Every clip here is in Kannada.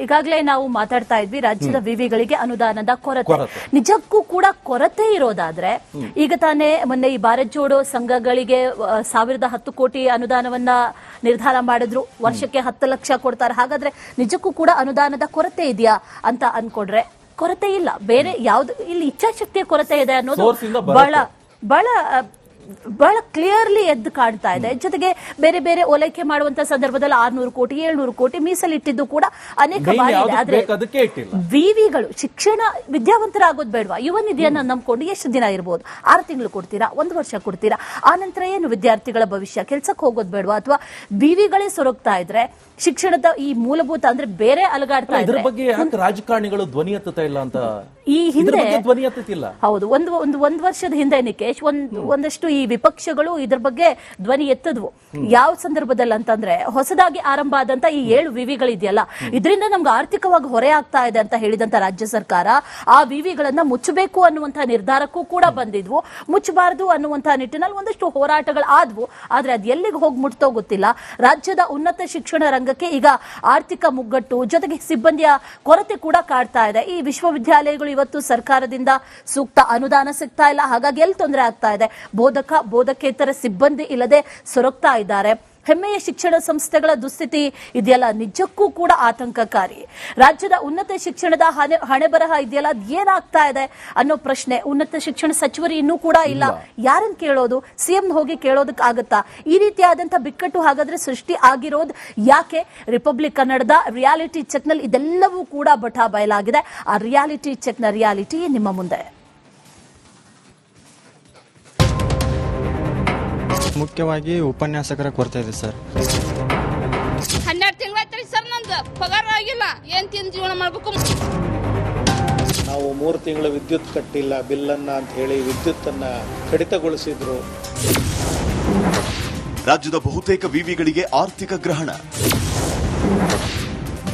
ಈಗಾಗಲೇ ನಾವು ಮಾತಾಡ್ತಾ ಇದ್ವಿ ರಾಜ್ಯದ ವಿವಿಗಳಿಗೆ ಅನುದಾನದ ಕೊರತೆ. ನಿಜಕ್ಕೂ ಕೂಡ ಕೊರತೆ ಇರೋದಾದ್ರೆ ಈಗ ತಾನೇ ಮೊನ್ನೆ ಈ ಭಾರತ್ ಜೋಡೋ ಸಂಘಗಳಿಗೆ 1010 ಕೋಟಿ ಅನುದಾನವನ್ನ ನಿರ್ಧಾರ ಮಾಡಿದ್ರು. ವರ್ಷಕ್ಕೆ 10 ಲಕ್ಷ ಕೊಡ್ತಾರೆ. ಹಾಗಾದ್ರೆ ನಿಜಕ್ಕೂ ಕೂಡ ಅನುದಾನದ ಕೊರತೆ ಇದೆಯಾ ಅಂತ ಅನ್ಕೊಂಡ್ರೆ ಕೊರತೆ ಇಲ್ಲ. ಬೇರೆ ಯಾವ್ದು ಇಲ್ಲಿ ಇಚ್ಛಾಶಕ್ತಿಯ ಕೊರತೆ ಇದೆ ಅನ್ನೋದು ಬಹಳ ಕ್ಲಿಯರ್ಲಿ ಎದ್ದು ಕಾಣ್ತಾ ಇದೆ. ಜೊತೆಗೆ ಬೇರೆ ಬೇರೆ ಓಲೈಕೆ ಮಾಡುವಂತ ಸಂದರ್ಭದಲ್ಲಿ 600 ಕೋಟಿ 700 ಕೋಟಿ ಮೀಸಲಿಟ್ಟಿದ್ದು ಕೂಡ ಅನೇಕ ಬಾರಿ ಇದೆ. ಆದ್ರೆ ವಿವಿಗಳು ಶಿಕ್ಷಣ ವಿದ್ಯಾವಂತರಾಗೋದು ಬೇಡವಾ? ಯುವ ನಿಧಿಯನ್ನ ನಂಬ್ಕೊಂಡು ಎಷ್ಟು ದಿನ ಇರಬಹುದು? 6 ತಿಂಗಳು ಕೊಡ್ತೀರಾ, 1 ವರ್ಷ ಕೊಡ್ತೀರಾ? ಆ ನಂತರ ಏನು ವಿದ್ಯಾರ್ಥಿಗಳ ಭವಿಷ್ಯ? ಕೆಲ್ಸಕ್ಕೆ ಹೋಗೋದು ಬೇಡವಾ? ಅಥವಾ ವಿವಿಗಳೇ ಸೊರಗ್ತಾ ಇದ್ರೆ ಶಿಕ್ಷಣದ ಈ ಮೂಲಭೂತ ಅಂದ್ರೆ ಬೇರೆ ಅಲಗಾಡ್ತಾ ಇದ್ರೆ ರಾಜಕಾರಣಿಗಳು ಧ್ವನಿ ಎತ್ತುತ್ತಾ ಇಲ್ಲ ಅಂತ ಈ ಹಿಂದೆ ಧ್ವನಿ ಎತ್ತುತ್ತಿಲ್ಲ. ಹೌದು, ಒಂದು ವರ್ಷದ ಹಿಂದೆ ನಿಕೇಶ್ ಒಂದಷ್ಟು ಈ ವಿಪಕ್ಷಗಳು ಇದ್ರ ಬಗ್ಗೆ ಧ್ವನಿ ಎತ್ತದ್ವು. ಯಾವ ಸಂದರ್ಭದಲ್ಲಿ ಅಂತಂದ್ರೆ ಹೊಸದಾಗಿ ಆರಂಭ ಆದಂತ ಈ 7 ವಿವಿಗಳಿದೆಯಲ್ಲ, ಇದರಿಂದ ನಮ್ಗೆ ಆರ್ಥಿಕವಾಗಿ ಹೊರೆ ಆಗ್ತಾ ಇದೆ ಅಂತ ಹೇಳಿದಂತ ರಾಜ್ಯ ಸರ್ಕಾರ ಆ ವಿವಿಗಳನ್ನ ಮುಚ್ಚಬೇಕು ಅನ್ನುವಂತ ನಿರ್ಧಾರಕ್ಕೂ ಕೂಡ ಬಂದಿದ್ವು. ಮುಚ್ಚಬಾರದು ಅನ್ನುವಂತ ನಿಟ್ಟಿನಲ್ಲಿ ಒಂದಷ್ಟು ಹೋರಾಟಗಳು ಆದ್ವು. ಆದ್ರೆ ಅದು ಎಲ್ಲಿಗೆ ಹೋಗಿ ಮುಟ್ತೋ ಗೊತ್ತಿಲ್ಲ. ರಾಜ್ಯದ ಉನ್ನತ ಶಿಕ್ಷಣ ರಂಗಕ್ಕೆ ಈಗ ಆರ್ಥಿಕ ಮುಗ್ಗಟ್ಟು ಜೊತೆಗೆ ಸಿಬ್ಬಂದಿಯ ಕೊರತೆ ಕೂಡ ಕಾಡ್ತಾ ಇದೆ. ಈ ವಿಶ್ವವಿದ್ಯಾಲಯಗಳು ಇವತ್ತು ಸರ್ಕಾರದಿಂದ ಸೂಕ್ತ ಅನುದಾನ ಸಿಗ್ತಾ ಇಲ್ಲ. ಹಾಗಾಗಿ ಎಲ್ಲಿ ತೊಂದರೆ ಆಗ್ತಾ ಇದೆ? ಬೋಧಕೇತರ ಸಿಬ್ಬಂದಿ ಇಲ್ಲದೆ ಸೊರಗ್ತಾ ಇದ್ದಾರೆ. ಹೆಮ್ಮೆಯ ಶಿಕ್ಷಣ ಸಂಸ್ಥೆಗಳ ದುಸ್ಥಿತಿ ಇದೆಯಲ್ಲ, ನಿಜಕ್ಕೂ ಕೂಡ ಆತಂಕಕಾರಿ. ರಾಜ್ಯದ ಉನ್ನತ ಶಿಕ್ಷಣದ ಹಣೆಬರಹ ಇದೆಯಲ್ಲ, ಅದೇನಾಗ್ತಾ ಇದೆ ಅನ್ನೋ ಪ್ರಶ್ನೆ ಉನ್ನತ ಶಿಕ್ಷಣ ಸಚಿವರು ಇನ್ನೂ ಕೂಡ ಇಲ್ಲ. ಯಾರನ್ನು ಕೇಳೋದು? ಸಿಎಂ ಹೋಗಿ ಕೇಳೋದಕ್ಕಾಗತ್ತಾ? ಈ ರೀತಿಯಾದಂತಹ ಬಿಕ್ಕಟ್ಟು ಹಾಗಾದ್ರೆ ಸೃಷ್ಟಿ ಆಗಿರೋದು ಯಾಕೆ? ರಿಪಬ್ಲಿಕ್ ಕನ್ನಡದ ರಿಯಾಲಿಟಿ ಚೆಕ್ ನಲ್ಲಿ ಇದೆಲ್ಲವೂ ಕೂಡ ಬಟಾ ಬಯಲಾಗಿದೆ. ಆ ರಿಯಾಲಿಟಿ ಚೆಕ್ ನ ರಿಯಾಲಿಟಿ ನಿಮ್ಮ ಮುಂದೆ. ಮುಖ್ಯವಾಗಿ ಉಪನ್ಯಾಸಕರ ಕೊರತೆ ಇದೆ ಸರ್. 12 ತಿಂಗಳಾಯ್ತು ಸರ್, ನಂದು ಪಗಾರ ಆಗಿಲ್ಲ. ಏನ್ ತಿಂದು ಜೀವನ ಮಾಡ್ಬೇಕು? ನಾವು 3 ತಿಂಗಳು ವಿದ್ಯುತ್ ಕಟ್ಟಿಲ್ಲ ಬಿಲ್ಲನ್ನ ಅಂತ ಹೇಳಿ ವಿದ್ಯುತ್ ಅನ್ನ ಕಡಿತಗೊಳಿಸಿದ್ರು. ರಾಜ್ಯದ ಬಹುತೇಕ ವಿವಿಗಳಿಗೆ ಆರ್ಥಿಕ ಗ್ರಹಣ,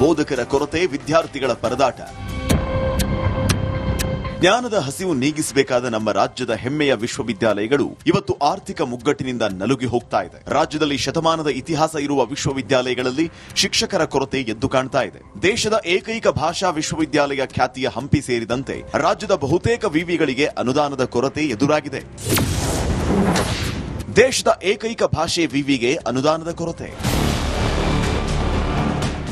ಬೋಧಕರ ಕೊರತೆ, ವಿದ್ಯಾರ್ಥಿಗಳ ಪರದಾಟ. ಜ್ಞಾನದ ಹಸಿವು ನೀಗಿಸಬೇಕಾದ ನಮ್ಮ ರಾಜ್ಯದ ಹೆಮ್ಮೆಯ ವಿಶ್ವವಿದ್ಯಾಲಯಗಳು ಇವತ್ತು ಆರ್ಥಿಕ ಮುಗ್ಗಟ್ಟಿನಿಂದ ನಲುಗಿ ಹೋಗ್ತಾ ಇದೆ. ರಾಜ್ಯದಲ್ಲಿ ಶತಮಾನದ ಇತಿಹಾಸ ಇರುವ ವಿಶ್ವವಿದ್ಯಾಲಯಗಳಲ್ಲಿ ಶಿಕ್ಷಕರ ಕೊರತೆ ಎದ್ದು ಕಾಣ್ತಾ ಇದೆ. ದೇಶದ ಏಕೈಕ ಭಾಷಾ ವಿಶ್ವವಿದ್ಯಾಲಯ ಖ್ಯಾತಿಯ ಹಂಪಿ ಸೇರಿದಂತೆ ರಾಜ್ಯದ ಬಹುತೇಕ ವಿವಿಗಳಿಗೆ ಅನುದಾನದ ಕೊರತೆ ಎದುರಾಗಿದೆ. ದೇಶದ ಏಕೈಕ ಭಾಷೆ ವಿವಿಗೆ ಅನುದಾನದ ಕೊರತೆ.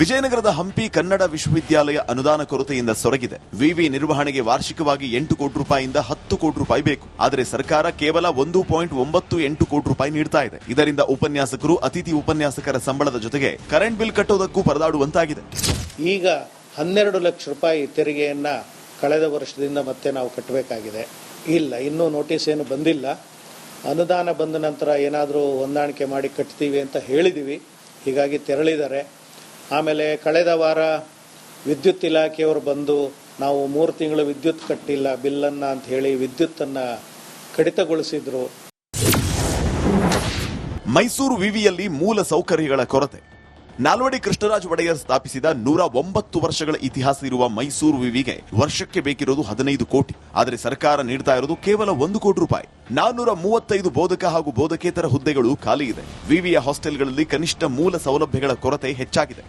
ವಿಜಯನಗರದ ಹಂಪಿ ಕನ್ನಡ ವಿಶ್ವವಿದ್ಯಾಲಯ ಅನುದಾನ ಕೊರತೆಯಿಂದ ಸೊರಗಿದೆ. ವಿವಿ ನಿರ್ವಹಣೆಗೆ ವಾರ್ಷಿಕವಾಗಿ 8 ಕೋಟಿ ರೂಪಾಯಿಯಿಂದ 10 ಕೋಟಿ ರೂಪಾಯಿ ಬೇಕು. ಆದರೆ ಸರ್ಕಾರ ಕೇವಲ 1.98 ಕೋಟಿ ರೂಪಾಯಿ ನೀಡ್ತಾ ಇದೆ. ಇದರಿಂದ ಉಪನ್ಯಾಸಕರು, ಅತಿಥಿ ಉಪನ್ಯಾಸಕರ ಸಂಬಳದ ಜೊತೆಗೆ ಕರೆಂಟ್ ಬಿಲ್ ಕಟ್ಟೋದಕ್ಕೂ ಪರದಾಡುವಂತಾಗಿದೆ. ಈಗ 12 ಲಕ್ಷ ರೂಪಾಯಿ ತೆರಿಗೆಯನ್ನ ಕಳೆದ ವರ್ಷದಿಂದ ಮತ್ತೆ ನಾವು ಕಟ್ಟಬೇಕಾಗಿದೆ. ಇಲ್ಲ, ಇನ್ನೂ ನೋಟಿಸ್ ಏನು ಬಂದಿಲ್ಲ. ಅನುದಾನ ಬಂದ ನಂತರ ಏನಾದರೂ ಹೊಂದಾಣಿಕೆ ಮಾಡಿ ಕಟ್ತೀವಿ ಅಂತ ಹೇಳಿದೀವಿ. ಹೀಗಾಗಿ ತೆರಳಿದ್ದಾರೆ. ಆಮೇಲೆ ಕಳೆದ ವಾರ ವಿದ್ಯುತ್ ಇಲಾಖೆಯವರು ಬಂದು ನಾವು 3 ತಿಂಗಳು ವಿದ್ಯುತ್ ಕಟ್ಟಿಲ್ಲ ಬಿಲ್ಲನ್ನ ಅಂತ ಹೇಳಿ ವಿದ್ಯುತ್ತನ್ನ ಕಡಿತಗೊಳಿಸಿದ್ರು. ಮೈಸೂರು ವಿವಿಯಲ್ಲಿ ಮೂಲ ಸೌಕರ್ಯಗಳ ಕೊರತೆ. ನಾಲ್ವಡಿ ಕೃಷ್ಣರಾಜ ಒಡೆಯರ್ ಸ್ಥಾಪಿಸಿದ 109 ವರ್ಷಗಳ ಇತಿಹಾಸ ಇರುವ ಮೈಸೂರು ವಿವಿಗೆ ವರ್ಷಕ್ಕೆ ಬೇಕಿರೋದು 15 ಕೋಟಿ. ಆದರೆ ಸರ್ಕಾರ ನೀಡ್ತಾ ಇರೋದು ಕೇವಲ 1 ಕೋಟಿ ರೂಪಾಯಿ. 435 ಬೋಧಕ ಹಾಗೂ ಬೋಧಕೇತರ ಹುದ್ದೆಗಳು ಖಾಲಿ ಇದೆ. ವಿವಿಯ ಹಾಸ್ಟೆಲ್ಗಳಲ್ಲಿ ಕನಿಷ್ಠ ಮೂಲ ಸೌಲಭ್ಯಗಳ ಕೊರತೆ ಹೆಚ್ಚಾಗಿದೆ.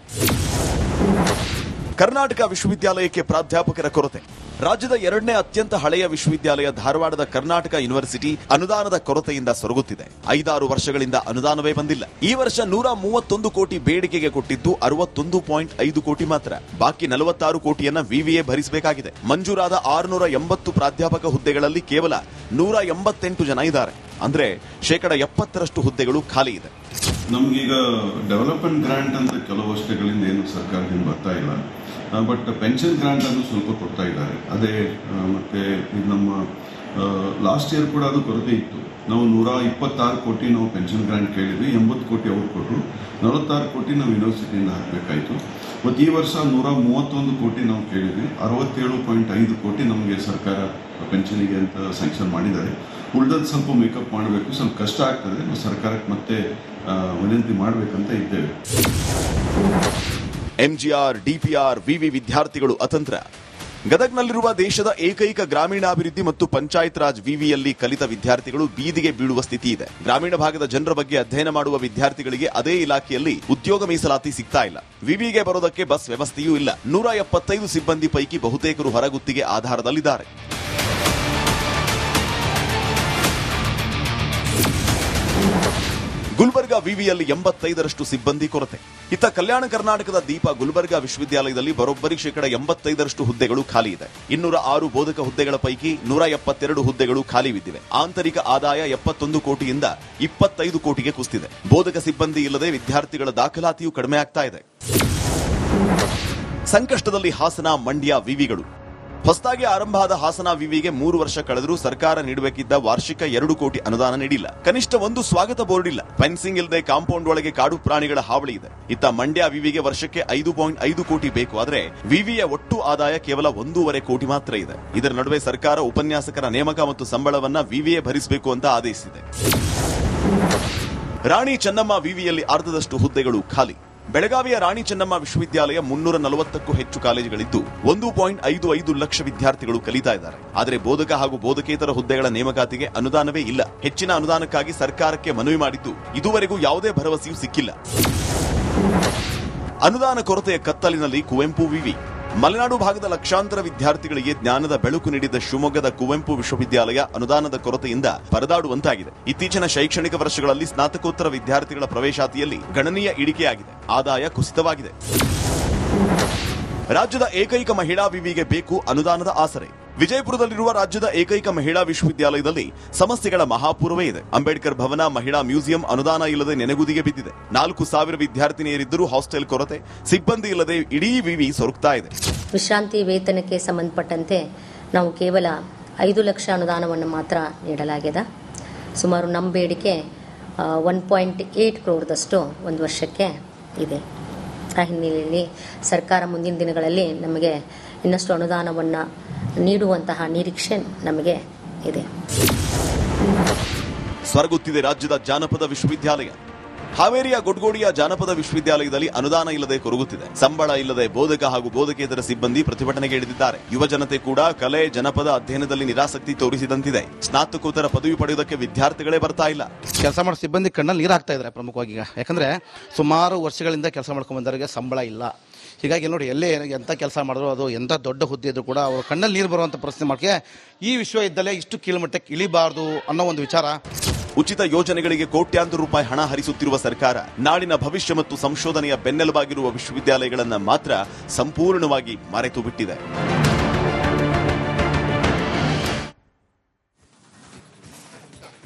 ಕರ್ನಾಟಕ ವಿಶ್ವವಿದ್ಯಾಲಯಕ್ಕೆ ಪ್ರಾಧ್ಯಾಪಕರ ಕೊರತೆ. ರಾಜ್ಯದ 2ನೇ ಅತ್ಯಂತ ಹಳೆಯ ವಿಶ್ವವಿದ್ಯಾಲಯ ಧಾರವಾಡದ ಕರ್ನಾಟಕ ಯೂನಿವರ್ಸಿಟಿ ಅನುದಾನದ ಕೊರತೆಯಿಂದ ಸೊರಗುತ್ತಿದೆ. 5-6 ವರ್ಷಗಳಿಂದ ಅನುದಾನವೇ ಬಂದಿಲ್ಲ. ಈ ವರ್ಷ 131 ಕೋಟಿ ಬೇಡಿಕೆಗೆ ಕೊಟ್ಟಿದ್ದು 61.5 ಕೋಟಿ ಮಾತ್ರ. ಬಾಕಿ 46 ಕೋಟಿಯನ್ನ ವಿವಿಎ ಭರಿಸಬೇಕಾಗಿದೆ. ಮಂಜೂರಾದ 680 ಪ್ರಾಧ್ಯಾಪಕ ಹುದ್ದೆಗಳಲ್ಲಿ ಕೇವಲ 188 ಜನ ಇದ್ದಾರೆ. ಅಂದ್ರೆ 70% ಹುದ್ದೆಗಳು ಖಾಲಿ ಇದೆ. ನಮ್ಗೀಗ ಡೆವಲಪ್ಮೆಂಟ್ ಗ್ರಾಂಟ್ ಅಂತ ಕೆಲವು ವರ್ಷಗಳಿಂದ ಏನು ಸರ್ಕಾರದಿಂದ ಬರ್ತಾ ಇಲ್ಲ. ಬಟ್ ಪೆನ್ಷನ್ ಗ್ರಾಂಟ್ ಅನ್ನು ಸ್ವಲ್ಪ ಕೊಡ್ತಾ ಇದ್ದಾರೆ. ಅದೇ ಮತ್ತೆ ಇದು ನಮ್ಮ ಲಾಸ್ಟ್ ಇಯರ್ ಕೂಡ ಅದು ಕೊರತೆ ಇತ್ತು. ನಾವು 126 ಕೋಟಿ ನಾವು ಪೆನ್ಷನ್ ಗ್ರಾಂಟ್ ಕೇಳಿದ್ವಿ. 80 ಕೋಟಿ ಅವ್ರು ಕೊಟ್ಟರು. 46 ಕೋಟಿ ನಾವು ಯೂನಿವರ್ಸಿಟಿಯಿಂದ ಹಾಕಬೇಕಾಯಿತು. ಮತ್ತು ಈ ವರ್ಷ 131 ಕೋಟಿ ನಾವು ಕೇಳಿದ್ವಿ. 67.5 ಕೋಟಿ ನಮಗೆ ಸರ್ಕಾರ ಪೆನ್ಷನಿಗೆ ಅಂತ ಸ್ಯಾಂಕ್ಷನ್ ಮಾಡಿದ್ದಾರೆ. ಉಳಿದದ್ದು ಸ್ವಲ್ಪ ಮೇಕಪ್ ಮಾಡಬೇಕು. ಸ್ವಲ್ಪ ಕಷ್ಟ ಆಗ್ತದೆ. ನಾವು ಸರ್ಕಾರಕ್ಕೆ ಮತ್ತೆ ವಿನಂತಿ ಮಾಡಬೇಕಂತ ಇದ್ದೇವೆ. ಎಂಜಿಆರ್, ಡಿಪಿಆರ್, ವಿವಿ ವಿದ್ಯಾರ್ಥಿಗಳು ಅತಂತ್ರ. ಗದಗ್ನಲ್ಲಿರುವ ದೇಶದ ಏಕೈಕ ಗ್ರಾಮೀಣಾಭಿವೃದ್ಧಿ ಮತ್ತು ಪಂಚಾಯತ್ ರಾಜ್ ವಿವಿಯಲ್ಲಿ ಕಲಿತ ವಿದ್ಯಾರ್ಥಿಗಳು ಬೀದಿಗೆ ಬೀಳುವ ಸ್ಥಿತಿ ಇದೆ. ಗ್ರಾಮೀಣ ಭಾಗದ ಜನರ ಬಗ್ಗೆ ಅಧ್ಯಯನ ಮಾಡುವ ವಿದ್ಯಾರ್ಥಿಗಳಿಗೆ ಅದೇ ಇಲಾಖೆಯಲ್ಲಿ ಉದ್ಯೋಗ ಮೀಸಲಾತಿ ಸಿಗ್ತಾ ಇಲ್ಲ. ವಿವಿಗೆ ಬರೋದಕ್ಕೆ ಬಸ್ ವ್ಯವಸ್ಥೆಯೂ ಇಲ್ಲ. 175 ಸಿಬ್ಬಂದಿ ಪೈಕಿ ಬಹುತೇಕರು ಹೊರಗುತ್ತಿಗೆ ಆಧಾರದಲ್ಲಿದ್ದಾರೆ. ಗುಲ್ಬರ್ಗಾ ವಿವಿಯಲ್ಲಿ 85ರಷ್ಟು ಸಿಬ್ಬಂದಿ ಕೊರತೆ. ಇತ್ತ ಕಲ್ಯಾಣ ಕರ್ನಾಟಕದ ದೀಪ ಗುಲ್ಬರ್ಗಾ ವಿಶ್ವವಿದ್ಯಾಲಯದಲ್ಲಿ ಬರೋಬ್ಬರಿ 85% ಹುದ್ದೆಗಳು ಖಾಲಿ ಇದೆ. 206 ಬೋಧಕ ಹುದ್ದೆಗಳ ಪೈಕಿ 172 ಹುದ್ದೆಗಳು ಖಾಲಿ ಬಿದ್ದಿವೆ. ಆಂತರಿಕ ಆದಾಯ 71 ಕೋಟಿಯಿಂದ 25 ಕೋಟಿಗೆ ಕುಸಿದಿದೆ. ಬೋಧಕ ಸಿಬ್ಬಂದಿ ಇಲ್ಲದೆ ವಿದ್ಯಾರ್ಥಿಗಳ ದಾಖಲಾತಿಯೂ ಕಡಿಮೆ ಆಗ್ತಾ ಇದೆ. ಸಂಕಷ್ಟದಲ್ಲಿ ಹಾಸನ, ಮಂಡ್ಯ ವಿವಿಗಳು. ಹೊಸದಾಗಿ ಆರಂಭ ಆದ ಹಾಸನ ವಿವಿಗೆ 3 ವರ್ಷ ಕಳೆದರೂ ಸರ್ಕಾರ ನೀಡಬೇಕಿದ್ದ ವಾರ್ಷಿಕ 2 ಕೋಟಿ ಅನುದಾನ ನೀಡಿಲ್ಲ. ಕನಿಷ್ಠ ಒಂದು ಸ್ವಾಗತ ಬೋರ್ಡ್ ಇಲ್ಲ. ಫೆನ್ಸಿಂಗ್ ಇಲ್ಲದೆ ಕಾಂಪೌಂಡ್ ಒಳಗೆ ಕಾಡು ಪ್ರಾಣಿಗಳ ಹಾವಳಿ ಇದೆ. ಇತ್ತ ಮಂಡ್ಯ ವಿವಿಗೆ ವರ್ಷಕ್ಕೆ 5.5 ಕೋಟಿ ಬೇಕು. ಆದರೆ ವಿವಿಯ ಒಟ್ಟು ಆದಾಯ ಕೇವಲ 1.5 ಕೋಟಿ ಮಾತ್ರ ಇದೆ. ಇದರ ನಡುವೆ ಸರ್ಕಾರ ಉಪನ್ಯಾಸಕರ ನೇಮಕ ಮತ್ತು ಸಂಬಳವನ್ನ ವಿವಿಯೇ ಭರಿಸಬೇಕು ಅಂತ ಆದೇಶಿಸಿದೆ. ರಾಣಿ ಚೆನ್ನಮ್ಮ ವಿವಿಯಲ್ಲಿ ಅರ್ಧದಷ್ಟು ಹುದ್ದೆಗಳು ಖಾಲಿ. ಬೆಳಗಾವಿಯ ರಾಣಿ ಚೆನ್ನಮ್ಮ ವಿಶ್ವವಿದ್ಯಾಲಯ 340ಕ್ಕೂ ಹೆಚ್ಚು ಕಾಲೇಜುಗಳಿದ್ದು 1.55 ಲಕ್ಷ ವಿದ್ಯಾರ್ಥಿಗಳು ಕಲಿತಾ ಇದ್ದಾರೆ. ಆದರೆ ಬೋಧಕ ಹಾಗೂ ಬೋಧಕೇತರ ಹುದ್ದೆಗಳ ನೇಮಕಾತಿಗೆ ಅನುದಾನವೇ ಇಲ್ಲ. ಹೆಚ್ಚಿನ ಅನುದಾನಕ್ಕಾಗಿ ಸರ್ಕಾರಕ್ಕೆ ಮನವಿ ಮಾಡಿದ್ದು ಇದುವರೆಗೂ ಯಾವುದೇ ಭರವಸೆಯೂ ಸಿಕ್ಕಿಲ್ಲ. ಅನುದಾನ ಕೊರತೆಯ ಕತ್ತಲಿನಲ್ಲಿ ಕುವೆಂಪು ವಿವಿ. ಮಲೆನಾಡು ಭಾಗದ ಲಕ್ಷಾಂತರ ವಿದ್ಯಾರ್ಥಿಗಳಿಗೆ ಜ್ಞಾನದ ಬೆಳಕು ನೀಡಿದ ಶಿವಮೊಗ್ಗದ ಕುವೆಂಪು ವಿಶ್ವವಿದ್ಯಾಲಯ ಅನುದಾನದ ಕೊರತೆಯಿಂದ ಪರದಾಡುವಂತಾಗಿದೆ. ಇತ್ತೀಚಿನ ಶೈಕ್ಷಣಿಕ ವರ್ಷಗಳಲ್ಲಿ ಸ್ನಾತಕೋತ್ತರ ವಿದ್ಯಾರ್ಥಿಗಳ ಪ್ರವೇಶಾತಿಯಲ್ಲಿ ಗಣನೀಯ ಇಳಿಕೆಯಾಗಿದೆ. ಆದಾಯ ಕುಸಿತವಾಗಿದೆ. ರಾಜ್ಯದ ಏಕೈಕ ಮಹಿಳಾ ವಿವಿಗೆ ಬೇಕು ಅನುದಾನದ ಆಸರೆ. ವಿಜಯಪುರದಲ್ಲಿರುವ ರಾಜ್ಯದ ಏಕೈಕ ಮಹಿಳಾ ವಿಶ್ವವಿದ್ಯಾಲಯದಲ್ಲಿ ಸಮಸ್ಯೆಗಳ ಮಹಾಪೂರ್ವೇ ಇದೆ. ಅಂಬೇಡ್ಕರ್ ಭವನ, ಮಹಿಳಾ ಮ್ಯೂಸಿಯಂ ಅನುದಾನ ಇಲ್ಲದೆ ನೆನೆಗುದಿಗೆ ಬಿದ್ದಿದೆ. 4,000 ವಿದ್ಯಾರ್ಥಿನಿಯರಿದ್ದರೂ ಹಾಸ್ಟೆಲ್ ಕೊರತೆ, ಸಿಬ್ಬಂದಿ ಇಲ್ಲದೆ ಇಡೀ ವಿವಿ ಸೊರಗ್ತಾ ಇದೆ. ವಿಶ್ರಾಂತಿ ವೇತನಕ್ಕೆ ಸಂಬಂಧಪಟ್ಟಂತೆ ನಾವು ಕೇವಲ 5 ಲಕ್ಷ ಅನುದಾನವನ್ನು ಮಾತ್ರ ನೀಡಲಾಗಿದೆ. ಸುಮಾರು ನಮ್ಮ ಬೇಡಿಕೆ 1.8 ಕ್ರೋರ್ದಷ್ಟು ಒಂದು ವರ್ಷಕ್ಕೆ ಇದೆ. ಆ ಹಿನ್ನೆಲೆಯಲ್ಲಿ ಸರ್ಕಾರ ಮುಂದಿನ ದಿನಗಳಲ್ಲಿ ನಮಗೆ ಇನ್ನಷ್ಟು ಅನುದಾನವನ್ನು ನೀಡುವಂತಹ ನಿರೀಕ್ಷೆ ನಮಗೆ ಇದೆ. ಸ್ವರ್ಗುತ್ತಿದೆ ರಾಜ್ಯದ ಜಾನಪದ ವಿಶ್ವವಿದ್ಯಾಲಯ. ಹಾವೇರಿಯ ಗೊಡ್ಗೋಡಿಯ ಜಾನಪದ ವಿಶ್ವವಿದ್ಯಾಲಯದಲ್ಲಿ ಅನುದಾನ ಇಲ್ಲದೆ ಕೊರಗುತ್ತಿದೆ. ಸಂಬಳ ಇಲ್ಲದೆ ಬೋಧಕ ಹಾಗೂ ಬೋಧಕೇತರ ಸಿಬ್ಬಂದಿ ಪ್ರತಿಭಟನೆಗೆ ಇಳಿದಿದ್ದಾರೆ. ಯುವ ಜನತೆ ಕೂಡ ಕಲೆ, ಜನಪದ ಅಧ್ಯಯನದಲ್ಲಿ ನಿರಾಸಕ್ತಿ ತೋರಿಸಿದಂತಿದೆ. ಸ್ನಾತಕೋತ್ತರ ಪದವಿ ಪಡೆಯುವುದಕ್ಕೆ ವಿದ್ಯಾರ್ಥಿಗಳೇ ಬರ್ತಾ ಇಲ್ಲ. ಕೆಲಸ ಮಾಡೋ ಸಿಬ್ಬಂದಿ ಕಣ್ಣಲ್ಲಿ ನೀರು ಹಾಕ್ತಾ ಇದ್ದಾರೆ ಪ್ರಮುಖವಾಗಿ. ಯಾಕಂದ್ರೆ ಸುಮಾರು ವರ್ಷಗಳಿಂದ ಕೆಲಸ ಮಾಡ್ಕೊಂಡು ಬಂದವರಿಗೆ ಸಂಬಳ ಇಲ್ಲ. ಹೀಗಾಗಿ ನೋಡಿ, ಎಲ್ಲೇ ಎಂಥ ಕೆಲಸ ಮಾಡಿದ್ರು, ಅದು ಎಂಥ ದೊಡ್ಡ ಹುದ್ದೆ ಇದ್ರು ಕೂಡ ಅವರು ಕಣ್ಣಲ್ಲಿ ನೀರು ಬರುವಂಥ ಪರಿಸ್ಥಿತಿ ಮಾಡ್ಕೆ ಈ ವಿಶ್ವವಿದ್ಯಾಲಯ ಇಷ್ಟು ಕೀಳುಮಟ್ಟಕ್ಕೆ ಇಳಿಬಾರ್ದು ಅನ್ನೋ ಒಂದು ವಿಚಾರ. ಉಚಿತ ಯೋಜನೆಗಳಿಗೆ ಕೋಟ್ಯಾಂತರ ರೂಪಾಯಿ ಹಣ ಹರಿಸುತ್ತಿರುವ ಸರ್ಕಾರ ನಾಡಿನ ಭವಿಷ್ಯ ಮತ್ತು ಸಂಶೋಧನೆಯ ಬೆನ್ನೆಲುಬಾಗಿರುವ ವಿಶ್ವವಿದ್ಯಾಲಯಗಳನ್ನು ಮಾತ್ರ ಸಂಪೂರ್ಣವಾಗಿ ಮರೆತು ಬಿಟ್ಟಿದೆ.